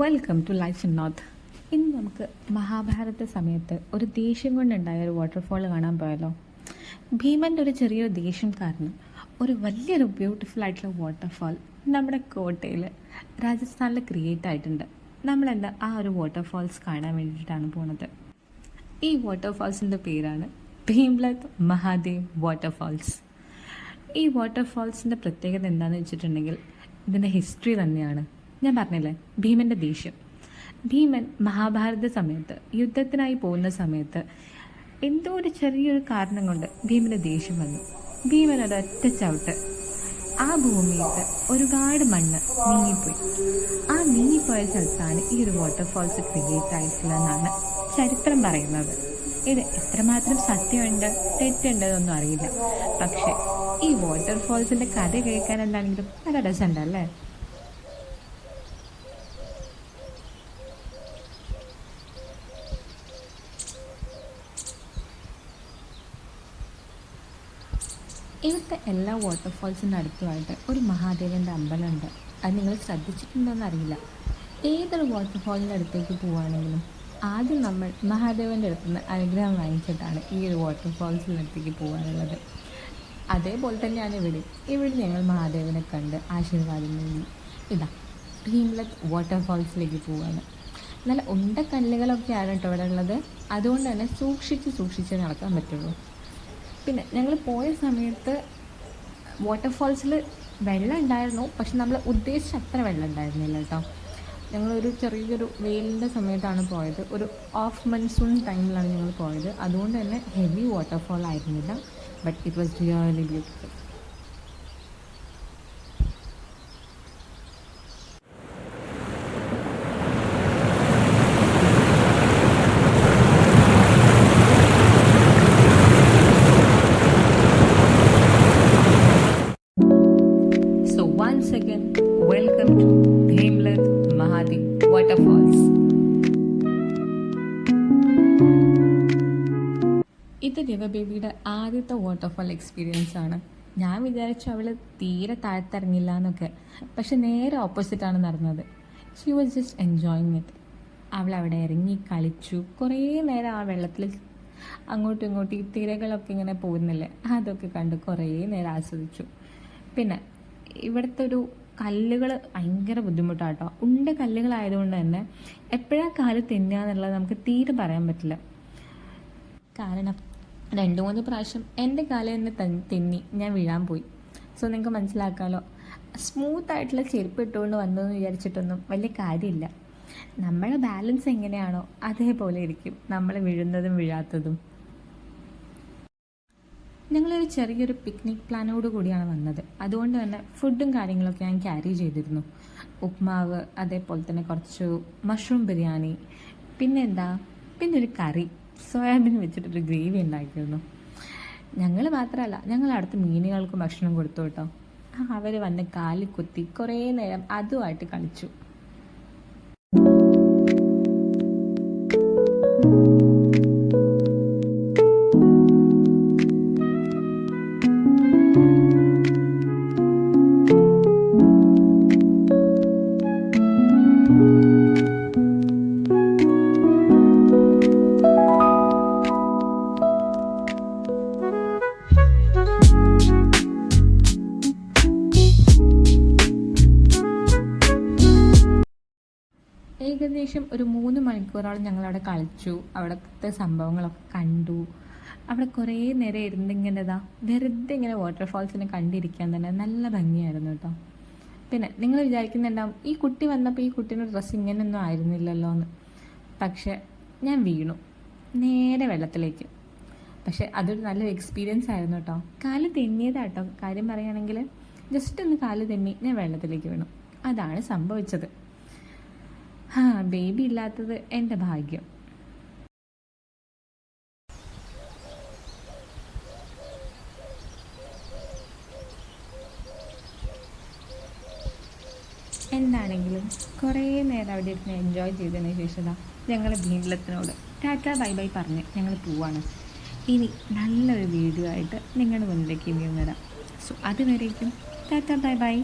Welcome to life in north. ഇന്ന് നമുക്ക് മഹാഭാരത സമയത്ത് ഒരു ദേഷ്യം കൊണ്ടുണ്ടായ ഒരു വാട്ടർഫോൾ കാണാൻ പോയാലോ. ഭീമൻ്റെ ഒരു ചെറിയൊരു ദേഷ്യം കാരണം ഒരു വലിയൊരു ബ്യൂട്ടിഫുൾ ആയിട്ടുള്ള വാട്ടർഫാൾ നമ്മുടെ കോട്ടയിൽ രാജസ്ഥാനിൽ ക്രിയേറ്റ് ആയിട്ടുണ്ട്. നമ്മളെന്താ ആ ഒരു വാട്ടർഫാൾസ് കാണാൻ വേണ്ടിയിട്ടാണ് പോണത്. ഈ വാട്ടർഫാൾസിൻ്റെ പേരാണ് ഭീംലത് മഹാദേവ് വാട്ടർഫാൾസ്. ഈ വാട്ടർഫാൾസിൻ്റെ പ്രത്യേകത എന്താണെന്ന് വെച്ചിട്ടുണ്ടെങ്കിൽ ഇതിൻ്റെ ഹിസ്റ്ററി തന്നെയാണ്. ഞാൻ പറഞ്ഞില്ലേ, ഭീമൻ്റെ ദേഷ്യം. ഭീമൻ മഹാഭാരത സമയത്ത് യുദ്ധത്തിനായി പോകുന്ന സമയത്ത് എന്തോ ഒരു ചെറിയൊരു കാരണം കൊണ്ട് ഭീമന് ദേഷ്യം വന്നു. ഭീമൻ ഒരൊറ്റ ചവിട്ട് ആ ഭൂമിയിട്ട് ഒരുപാട് മണ്ണ് നീങ്ങിപ്പോയി. ആ നീങ്ങിപ്പോയ സ്ഥലത്താണ് ഈ ഒരു വാട്ടർഫാൾസ് ക്രിയേറ്റ് ആയിട്ടുള്ളതെന്നാണ് ചരിത്രം പറയുന്നത്. ഇത് എത്രമാത്രം സത്യമുണ്ട് തെറ്റുണ്ടെന്നൊന്നും അറിയില്ല. പക്ഷെ ഈ വാട്ടർഫാൾസിൻ്റെ കഥ കേൾക്കാൻ എന്താണെങ്കിലും നല്ല രസമുണ്ടല്ലേ. ഇവിടുത്തെ എല്ലാ വാട്ടർഫാൾസിൻ്റെ അടുത്തുമായിട്ട് ഒരു മഹാദേവൻ്റെ അമ്പലമുണ്ട്. അത് നിങ്ങൾ ശ്രദ്ധിച്ചിട്ടുണ്ടോയെന്ന് അറിയില്ല. ഏതൊരു വാട്ടർഫാളിൻ്റെ അടുത്തേക്ക് പോവുകയാണെങ്കിലും ആദ്യം നമ്മൾ മഹാദേവൻ്റെ അടുത്ത് നിന്ന് അനുഗ്രഹം വാങ്ങിച്ചിട്ടാണ് ഈ ഒരു വാട്ടർഫാൾസിൻ്റെ അടുത്തേക്ക് പോകാനുള്ളത്. അതേപോലെ തന്നെയാണ് ഇവിടെ ഞങ്ങൾ മഹാദേവനെ കണ്ട് ആശീർവാദം നേടി ഇതാ ഭീംലത് വാട്ടർഫാൾസിലേക്ക് പോവുകയാണ്. നല്ല ഉണ്ടക്കല്ലുകളൊക്കെയാണ് കേട്ടോ ഇവിടെ ഉള്ളത്. അതുകൊണ്ട് തന്നെ സൂക്ഷിച്ച് നടക്കാൻ പറ്റുള്ളൂ. പിന്നെ ഞങ്ങൾ പോയ സമയത്ത് വാട്ടർഫാൾസിൽ വെള്ളം ഉണ്ടായിരുന്നു, പക്ഷെ നമ്മൾ ഉദ്ദേശിച്ച അത്ര വെള്ളം ഉണ്ടായിരുന്നില്ല കേട്ടോ. ഞങ്ങളൊരു ചെറിയൊരു വെയിലിൻ്റെ സമയത്താണ് പോയത്. ഒരു ഓഫ് മൺസൂൺ ടൈമിലാണ് ഞങ്ങൾ പോയത്. അതുകൊണ്ട് തന്നെ ഹെവി വാട്ടർഫാൾ ആയിരുന്നില്ല. But it was really beautiful. Once again, welcome to Bhimlat Mahadev Waterfalls. ഇത് ദിവബേബിയുടെ ആദ്യത്തെ വാട്ടർഫാൾ എക്സ്പീരിയൻസ് ആണ്. ഞാൻ വിചാരിച്ചു അവൾ തീരെ താഴ്ത്തിറങ്ങില്ല എന്നൊക്കെ, പക്ഷെ നേരെ ഓപ്പോസിറ്റാണ് നടന്നത്. She was just enjoying it. അവൾ അവിടെ ഇറങ്ങി കളിച്ചു. കുറേ നേരം ആ വെള്ളത്തിൽ അങ്ങോട്ടും ഇങ്ങോട്ടും ഈ തിരകളൊക്കെ ഇങ്ങനെ പോകുന്നില്ലേ, അതൊക്കെ കണ്ട് കുറേ നേരം ആസ്വദിച്ചു. പിന്നെ ഇവിടുത്തെ ഒരു കല്ലുകൾ ഭയങ്കര ബുദ്ധിമുട്ടാട്ടോ. കല്ലുകളായതുകൊണ്ട് തന്നെ എപ്പോഴാണ് കാല് തെന്നുക എന്നുള്ളത് നമുക്ക് തീരെ പറയാൻ പറ്റില്ല. കാരണം 2-3 പ്രാവശ്യം എൻ്റെ കാലിൽ നിന്ന് തെന്നി ഞാൻ വീഴാൻ പോയി. സോ നിങ്ങൾക്ക് മനസ്സിലാക്കാമല്ലോ, സ്മൂത്തായിട്ടുള്ള ചെരുപ്പ് ഇട്ടുകൊണ്ട് വന്നതെന്ന് വിചാരിച്ചിട്ടൊന്നും വലിയ കാര്യമില്ല. നമ്മുടെ ബാലൻസ് എങ്ങനെയാണോ അതേപോലെ ഇരിക്കും നമ്മൾ വീഴുന്നതും വീഴാത്തതും. ഞങ്ങളൊരു ചെറിയൊരു പിക്നിക് പ്ലാനോട് കൂടിയാണ് വന്നത്. അതുകൊണ്ട് തന്നെ ഫുഡും കാര്യങ്ങളൊക്കെ ഞാൻ ക്യാരി ചെയ്തിരുന്നു. ഉപ്മാവ്, അതേപോലെ തന്നെ കുറച്ച് മഷ്റൂം ബിരിയാണി, പിന്നെ ഒരു കറി, സോയാബീൻ വെച്ചിട്ടൊരു ഗ്രേവി ഉണ്ടാക്കിയിരുന്നു. ഞങ്ങൾ മാത്രമല്ല, ഞങ്ങൾ അടുത്ത മീനുകൾക്ക് ഭക്ഷണം കൊടുത്തു കേട്ടോ. അവർ വന്ന് കാലിൽ കുത്തി കുറേ നേരം അതുമായിട്ട് കളിച്ചു. ഏകദേശം ഒരു 3 മണിക്കൂറോളം ഞങ്ങളവിടെ കളിച്ചു. അവിടുത്തെ സംഭവങ്ങളൊക്കെ കണ്ടു. അവിടെ കുറേ നേരം ഇരുന്നിങ്ങനെതാ വെറുതെ ഇങ്ങനെ വാട്ടർഫാൾസിനെ കണ്ടിരിക്കാൻ തന്നെ നല്ല ഭംഗിയായിരുന്നു കേട്ടോ. പിന്നെ നിങ്ങൾ വിചാരിക്കുന്നുണ്ടാവും, ഈ കുട്ടി വന്നപ്പോൾ ഈ കുട്ടീൻ്റെ ഡ്രസ്സ് ഇങ്ങനെയൊന്നും ആയിരുന്നില്ലല്ലോ എന്ന്. പക്ഷെ ഞാൻ വീണു നേരെ വെള്ളത്തിലേക്ക്. പക്ഷെ അതൊരു നല്ലൊരു എക്സ്പീരിയൻസ് ആയിരുന്നു കേട്ടോ. കാല് തെന്നിയതാട്ടോ. കാര്യം പറയുകയാണെങ്കിൽ ജസ്റ്റ് ഒന്ന് കാല് തെന്നി ഞാൻ വെള്ളത്തിലേക്ക് വീണു. അതാണ് സംഭവിച്ചത്. ബേബി ഇല്ലാത്തത് എൻ്റെ ഭാഗ്യം. എന്താണെങ്കിലും കുറേ നേരം അവിടെ ഇരുന്ന് എൻജോയ് ചെയ്തതിന് ശേഷം ഞങ്ങൾ ഭീംലത്തിനോട് ടാറ്റാ ബൈ ബൈ പറഞ്ഞ് ഞങ്ങൾ പോവാണ്. ഇനി നല്ലൊരു വീഡിയോ ആയിട്ട് നിങ്ങളുടെ മുന്നിലേക്ക് ഇനിയും വരാം. സോ അതുവരേക്കും ടാറ്റാ ബൈ ബൈ.